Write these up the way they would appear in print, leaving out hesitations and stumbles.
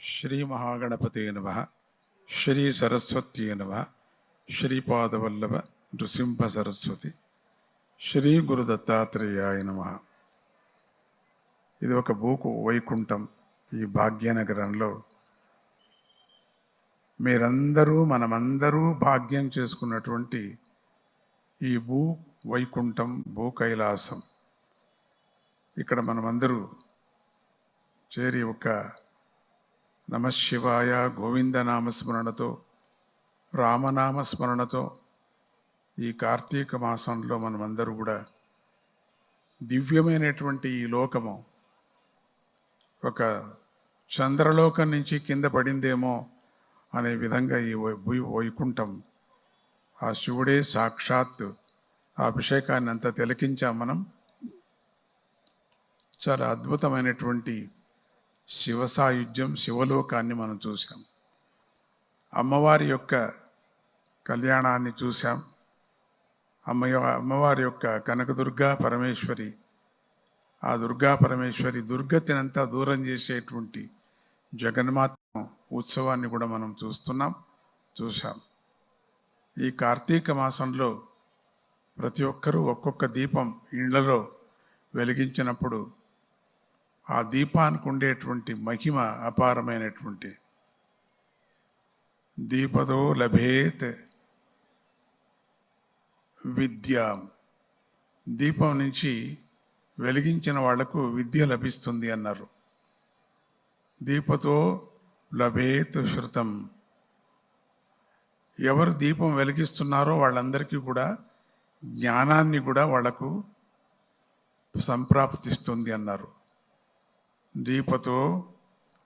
శ్రీ మహాగణపతే నమః. శ్రీ సరస్వతీ నమః. శ్రీపాదవల్లభ నృసింహ సరస్వతి. శ్రీ గురు దత్తాత్రేయాయ నమః. ఇది ఒక భూకు వైకుంఠం. ఈ భాగ్యనగరంలో మీరందరూ మనమందరూ భాగ్యం చేసుకున్నటువంటి ఈ భూ వైకుంఠం, భూ కైలాసం. ఇక్కడ మనమందరూ చేరి ఒక నమశివాయ గోవిందనామస్మరణతో, రామనామస్మరణతో ఈ కార్తీక మాసంలో మనమందరూ కూడా దివ్యమైనటువంటి ఈ లోకము ఒక చంద్రలోకం నుంచి కింద పడిందేమో అనే విధంగా ఈ వైకుంఠం, ఆ శివుడే సాక్షాత్ ఆ అభిషేకాన్ని అంతా తిలకించాం మనం. చాలా అద్భుతమైనటువంటి శివ సాయుధ్యం, శివలోకాన్ని మనం చూసాం. అమ్మవారి యొక్క కళ్యాణాన్ని చూసాం. అమ్మవారి యొక్క కనకదుర్గా పరమేశ్వరి, ఆ దుర్గా పరమేశ్వరి దుర్గతినంతా దూరం చేసేటువంటి జగన్మాత ఉత్సవాన్ని కూడా మనం చూసాం. ఈ కార్తీక మాసంలో ప్రతి ఒక్కరూ ఒక్కొక్క దీపం ఇళ్లలో వెలిగించినప్పుడు ఆ దీపానికి ఉండేటువంటి మహిమ అపారమైనటువంటి. దీపతో లభేత్ విద్య. దీపం నుంచి వెలిగించిన వాళ్లకు విద్య లభిస్తుంది అన్నారు. దీపతో లభేత్ శృతం. ఎవరు దీపం వెలిగిస్తున్నారో వాళ్ళందరికీ కూడా జ్ఞానాన్ని కూడా వాళ్లకు సంప్రాప్తిస్తుంది అన్నారు. దీపతో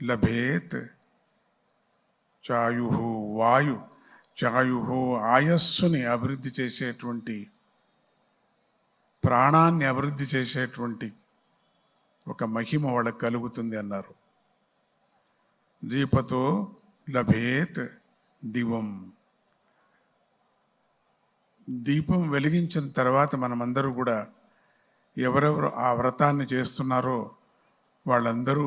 లభేత్ చాయు వాయు. చాయు ఆయస్సుని అభివృద్ధి చేసేటువంటి, ప్రాణాన్ని అభివృద్ధి చేసేటువంటి ఒక మహిమ వాళ్ళకు కలుగుతుంది అన్నారు. దీపతో లభేత్ దివం. దీపం వెలిగించిన తర్వాత మనమందరూ కూడా ఎవరెవరు ఆ వ్రతాన్ని చేస్తున్నారో వాళ్ళందరూ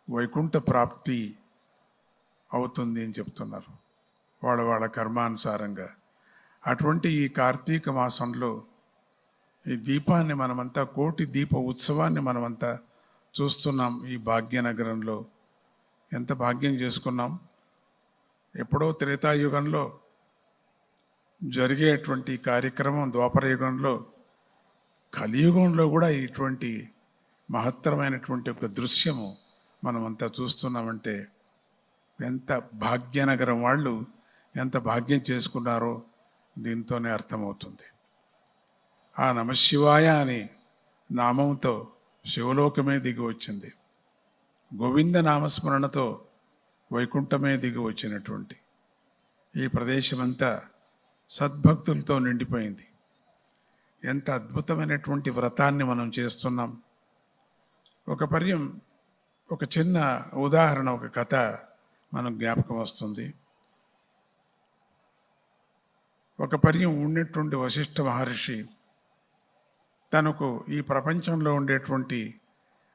వైకుంఠ ప్రాప్తి అవుతుంది అని చెప్తున్నారు, వాళ్ళ కర్మానుసారంగా. అటువంటి ఈ కార్తీక మాసంలో ఈ దీపాన్ని మనమంతా, కోటి దీప ఉత్సవాన్ని మనమంతా చూస్తున్నాం. ఈ భాగ్యనగరంలో ఎంత భాగ్యం చేసుకున్నాం. ఎప్పుడో త్రేతాయుగంలో జరిగేటువంటి కార్యక్రమం ద్వాపరయుగంలో, కలియుగంలో కూడా ఇటువంటి మహత్తరమైనటువంటి ఒక దృశ్యము మనమంతా చూస్తున్నామంటే ఎంత భాగ్యనగరం వాళ్ళు ఎంత భాగ్యం చేసుకున్నారో దీంతోనే అర్థమవుతుంది. ఆ నమశివాయ అని నామంతో శివలోకమే దిగి వచ్చింది. గోవింద నామస్మరణతో వైకుంఠమే దిగి వచ్చినటువంటి ఈ ప్రదేశమంతా సద్భక్తులతో నిండిపోయింది. ఎంత అద్భుతమైనటువంటి వ్రతాన్ని మనం చేస్తున్నాం. ఒక చిన్న ఉదాహరణ, ఒక కథ మనకు జ్ఞాపకం వస్తుంది. ఒక పర్యం ఉన్నటువంటి వశిష్ఠ మహర్షి తనకు ఈ ప్రపంచంలో ఉండేటువంటి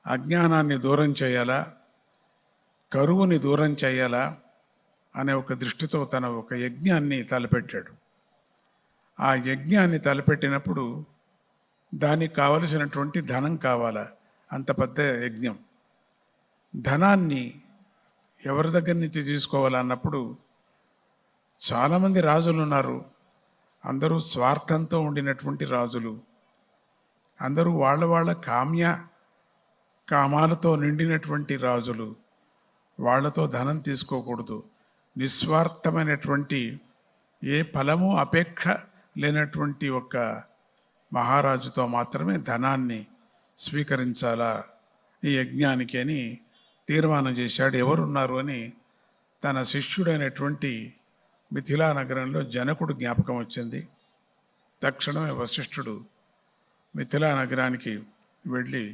అజ్ఞానాన్ని దూరం చేయాలా, కరువుని దూరం చేయాలా అనే ఒక దృష్టితో తన ఒక యజ్ఞాన్ని తలపెట్టాడు. ఆ యజ్ఞాన్ని తలపెట్టినప్పుడు దానికి కావలసినటువంటి ధనం కావాలా. అంత పెద్ద యజ్ఞం. ధనాన్ని ఎవరి దగ్గర నుంచి తీసుకోవాలన్నప్పుడు చాలామంది రాజులు ఉన్నారు. అందరూ స్వార్థంతో ఉండినటువంటి రాజులు. అందరూ వాళ్ళ కామాలతో నిండినటువంటి రాజులు. వాళ్లతో ధనం తీసుకోకూడదు. నిస్వార్థమైనటువంటి, ఏ ఫలము అపేక్ష లేనటువంటి ఒక మహారాజుతో మాత్రమే ధనాన్ని స్వీకరించాలా ఈ యజ్ఞానికి అని తీర్మానం చేశాడు. ఎవరున్నారు అని తన శిష్యుడైనటువంటి మిథిలా నగరంలో జనకుడు జ్ఞాపకం వచ్చింది. తక్షణమే వశిష్ఠుడు మిథిలా నగరానికి వెళ్ళి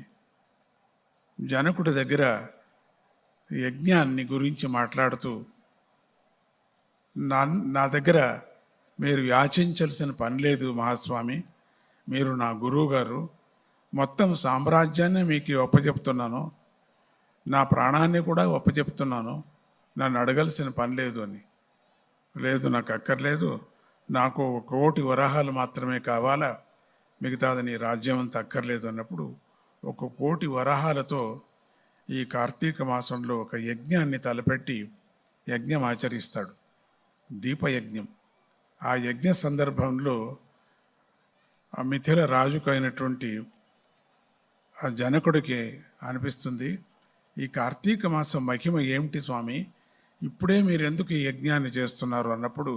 జనకుడి దగ్గర యజ్ఞాన్ని గురించి మాట్లాడుతూ, నా దగ్గర మీరు యాచించాల్సిన పని లేదు మహాస్వామి, మీరు నా గురువు గారు, మొత్తం సామ్రాజ్యాన్ని మీకు ఒప్పచెప్తున్నాను, నా ప్రాణాన్ని కూడా ఒప్పచెప్తున్నాను. నన్ను అడగాల్సిన పని లేదు అని. లేదు, నాకు అక్కర్లేదు, నాకు 1,00,00,000 వరాహాలు మాత్రమే కావాలా, మిగతాది నీ రాజ్యం అంతా అక్కర్లేదు అన్నప్పుడు 1,00,00,000 వరాహాలతో ఈ కార్తీక మాసంలో ఒక యజ్ఞాన్ని తలపెట్టి యజ్ఞం ఆచరిస్తాడు, దీపయజ్ఞం. ఆ యజ్ఞ సందర్భంలో ఆ మిథిల రాజుకు అయినటువంటి ఆ జనకుడికి అనిపిస్తుంది, ఈ కార్తీక మాసం మహిమ ఏమిటి స్వామి, ఇప్పుడే మీరు ఎందుకు ఈ యజ్ఞాన్ని చేస్తున్నారు అన్నప్పుడు,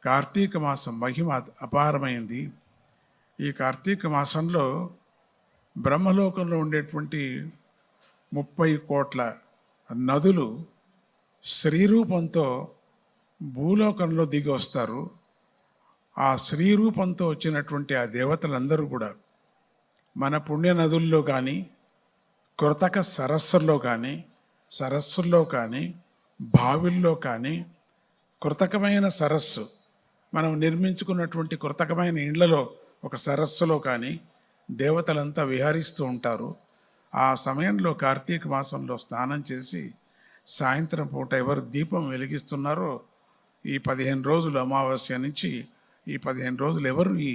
కార్తీక మాసం మహిమ అపారమైంది. ఈ కార్తీక మాసంలో బ్రహ్మలోకంలో ఉండేటువంటి 30 కోట్ల నదులు శ్రీరూపంతో భూలోకంలో దిగి వస్తారు. ఆ శ్రీరూపంతో వచ్చినటువంటి ఆ దేవతలందరూ కూడా మన పుణ్య నదుల్లో కానీ, కృతక సరస్సుల్లో కానీ, బావిల్లో కానీ, కృతకమైన సరస్సు మనం నిర్మించుకున్నటువంటి కృతకమైన ఇండ్లలో ఒక సరస్సులో కానీ దేవతలంతా విహరిస్తూ ఉంటారు. ఆ సమయంలో కార్తీక మాసంలో స్నానం చేసి సాయంత్రం పూట ఎవరు దీపం వెలిగిస్తున్నారో, ఈ 15 రోజులు అమావాస్య నుంచి ఈ 15 రోజులు ఎవరు ఈ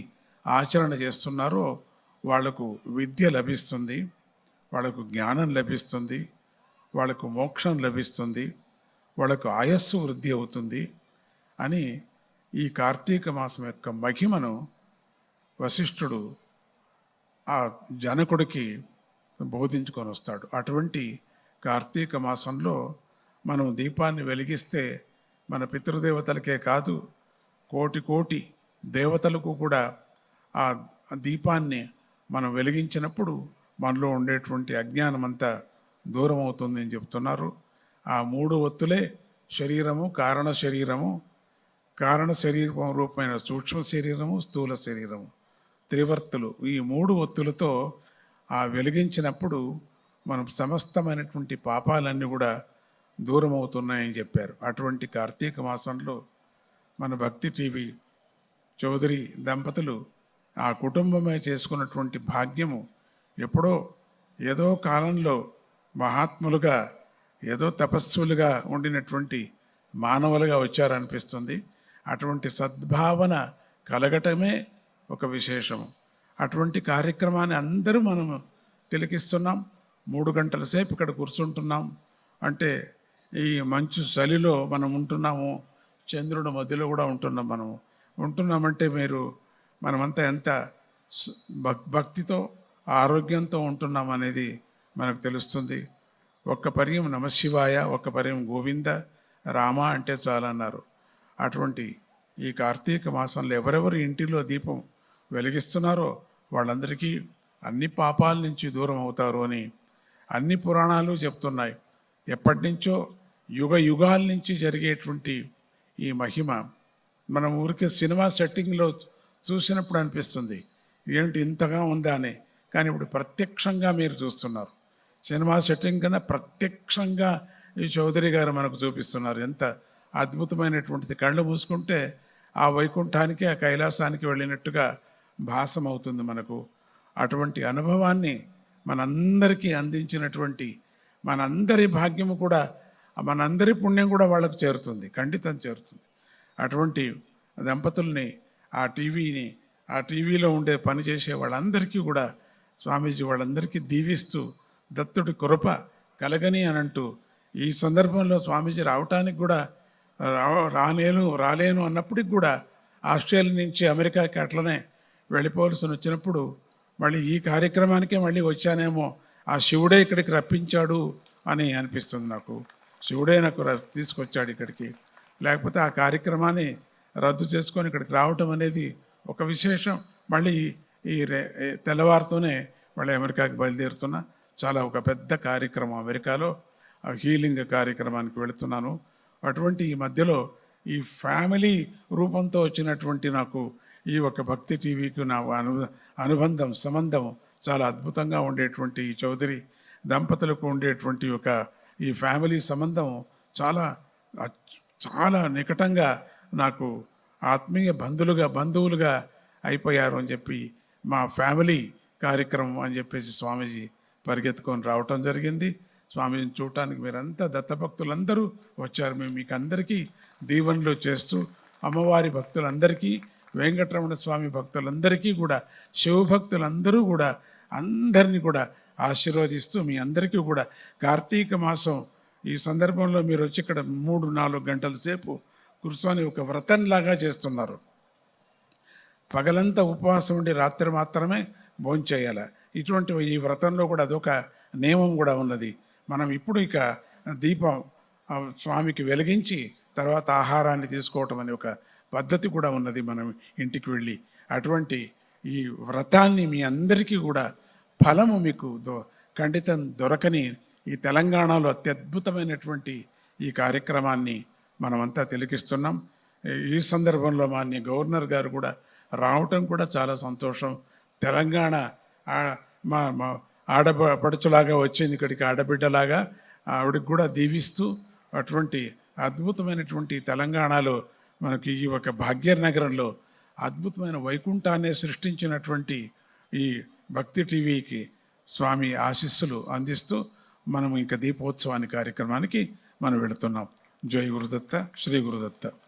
ఆచరణ చేస్తున్నారో వాళ్లకు విద్య లభిస్తుంది, వాళ్లకు జ్ఞానం లభిస్తుంది, వాళ్లకు మోక్షం లభిస్తుంది, వాళ్లకు ఆయస్సు వృద్ధి అవుతుంది అని ఈ కార్తీక మాసం యొక్క మహిమను వశిష్ఠుడు ఆ జనకుడికి బోధించుకొని వస్తాడు. అటువంటి కార్తీక మాసంలో మనం దీపాన్ని వెలిగిస్తే మన పితృదేవతలకే కాదు, కోటి కోటి దేవతలకు కూడా ఆ దీపాన్ని మనం వెలిగించినప్పుడు మనలో ఉండేటువంటి అజ్ఞానం అంతా దూరం అవుతుంది అని చెప్తున్నారు. ఆ 3 ఒత్తులే శరీరము, కారణ శరీరము, కారణ శరీరం రూపమైన సూక్ష్మ శరీరము, స్థూల శరీరము, త్రివర్తులు. ఈ 3 ఒత్తులతో ఆ వెలిగించినప్పుడు మనం సమస్తమైనటువంటి పాపాలన్నీ కూడా దూరం అవుతున్నాయని చెప్పారు. అటువంటి కార్తీక మాసంలో మన భక్తి టీవీ చౌదరి దంపతులు ఆ కుటుంబమే చేసుకున్నటువంటి భాగ్యము ఎప్పుడో ఏదో కాలంలో మహాత్ములుగా, ఏదో తపస్సులుగా ఉండినటువంటి మానవులుగా వచ్చారనిపిస్తుంది. అటువంటి సద్భావన కలగటమే ఒక విశేషము. అటువంటి కార్యక్రమాన్ని అందరూ మనం తిలకిస్తున్నాం. 3 గంటల సేపు ఇక్కడ కూర్చుంటున్నాం అంటే ఈ మంచు చలిలో మనం ఉంటున్నాము, చంద్రుడి మధ్యలో కూడా మనం ఉంటున్నామంటే మనమంతా ఎంత భక్తితో ఆరోగ్యంతో ఉంటున్నాం అనేది మనకు తెలుస్తుంది. ఒక్క పర్యం నమశివాయ, ఒక్క పర్యం గోవింద రామ అంటే చాలన్నారు. అటువంటి ఈ కార్తీక మాసంలో ఎవరెవరు ఇంటిలో దీపం వెలిగిస్తున్నారో వాళ్ళందరికీ అన్ని పాపాల నుంచి దూరం అవుతారు అని అన్ని పురాణాలు చెప్తున్నాయి. ఎప్పటి నుంచో యుగ యుగాల నుంచి జరిగేటువంటి ఈ మహిమ మనం ఊరికే సినిమా సెట్టింగ్లో చూసినప్పుడు అనిపిస్తుంది ఏంటి ఇంతగా ఉందా అని. కానీ ఇప్పుడు ప్రత్యక్షంగా మీరు చూస్తున్నారు. సినిమా సెట్టింగ్ కన్నా ప్రత్యక్షంగా ఈ చౌదరి గారు మనకు చూపిస్తున్నారు. ఎంత అద్భుతమైనటువంటిది. కళ్ళు మూసుకుంటే ఆ వైకుంఠానికి, ఆ కైలాసానికి వెళ్ళినట్టుగా భాసమవుతుంది మనకు. అటువంటి అనుభవాన్ని మనందరికీ అందించినటువంటి మనందరి భాగ్యము కూడా, మనందరి పుణ్యం కూడా వాళ్ళకు చేరుతుంది, ఖండితం చేరుతుంది. అటువంటి దంపతుల్ని, ఆ టీవీలో ఉండే పనిచేసే వాళ్ళందరికీ కూడా స్వామీజీ వాళ్ళందరికీ దీవిస్తూ దత్తుడి కృప కలగని అని అంటూ, ఈ సందర్భంలో స్వామీజీ రావటానికి కూడా రాలేను అన్నప్పటికి కూడా ఆస్ట్రేలియా నుంచి అమెరికాకి అట్లనే వెళ్ళిపోవలసి వచ్చినప్పుడు మళ్ళీ ఈ కార్యక్రమానికే మళ్ళీ వచ్చానేమో, ఆ శివుడే ఇక్కడికి రప్పించాడు అని అనిపిస్తుంది నాకు. శివుడే నాకు తీసుకొచ్చాడు ఇక్కడికి, లేకపోతే ఆ కార్యక్రమాన్ని రద్దు చేసుకొని ఇక్కడికి రావటం అనేది ఒక విశేషం. మళ్ళీ ఈ తెల్లవారుతోనే మళ్ళీ అమెరికాకి బయలుదేరుతున్నా. చాలా ఒక పెద్ద కార్యక్రమం అమెరికాలో, హీలింగ్ కార్యక్రమానికి వెళుతున్నాను. అటువంటి ఈ మధ్యలో ఈ ఫ్యామిలీ రూపంతో వచ్చినటువంటి నాకు ఈ ఒక భక్తి టీవీకి నా అనుబంధం, సంబంధం చాలా అద్భుతంగా ఉండేటువంటి ఈ చౌదరి దంపతులకు ఉండేటువంటి ఒక ఈ ఫ్యామిలీ సంబంధం చాలా చాలా నికటంగా నాకు ఆత్మీయ బంధువులుగా అయిపోయారు అని చెప్పి మా ఫ్యామిలీ కార్యక్రమం అని చెప్పేసి స్వామీజీ పరిగెత్తుకొని రావటం జరిగింది. స్వామిని చూడటానికి మీరంతా దత్తభక్తులందరూ వచ్చారు. మేము మీకు అందరికీ దీవెనలు చేస్తూ అమ్మవారి భక్తులందరికీ, వెంకటరమణ స్వామి భక్తులందరికీ కూడా, శివభక్తులందరూ కూడా అందరినీ కూడా ఆశీర్వదిస్తూ మీ అందరికీ కూడా కార్తీక మాసం ఈ సందర్భంలో మీరు వచ్చి ఇక్కడ 3-4 గంటల సేపు కూర్చొని ఒక వ్రతంలాగా చేస్తున్నారు. పగలంతా ఉపవాసం ఉండి రాత్రి మాత్రమే భోంచేయాలి. ఇటువంటి ఈ వ్రతంలో కూడా అదొక నియమం కూడా ఉన్నది. మనం ఇప్పుడు ఇక దీపం స్వామికి వెలిగించి తర్వాత ఆహారాన్ని తీసుకోవటం అనే ఒక పద్ధతి కూడా ఉన్నది మనం ఇంటికి వెళ్ళి. అటువంటి ఈ వ్రతాన్ని మీ అందరికీ కూడా ఫలము మీకు ఖండితం దొరకని ఈ తెలంగాణలో అత్యద్భుతమైనటువంటి ఈ కార్యక్రమాన్ని మనమంతా తిలకిస్తున్నాం. ఈ సందర్భంలో మాన్య గవర్నర్ గారు కూడా రావటం కూడా చాలా సంతోషం. తెలంగాణ మా ఆడపడుచులాగా వచ్చింది ఇక్కడికి, ఆడబిడ్డలాగా ఆవిడకి కూడా దీవిస్తూ అటువంటి అద్భుతమైనటువంటి తెలంగాణలో మనకి ఈ ఒక భాగ్యనగరంలో అద్భుతమైన వైకుంఠాన్ని సృష్టించినటువంటి ఈ భక్తి టీవీకి స్వామి ఆశీస్సులు అందిస్తూ మనం ఇంకా దీపోత్సవాన్ని కార్యక్రమానికి మనం వెళుతున్నాం. జై గురుదత్త, శ్రీ గురుదత్త.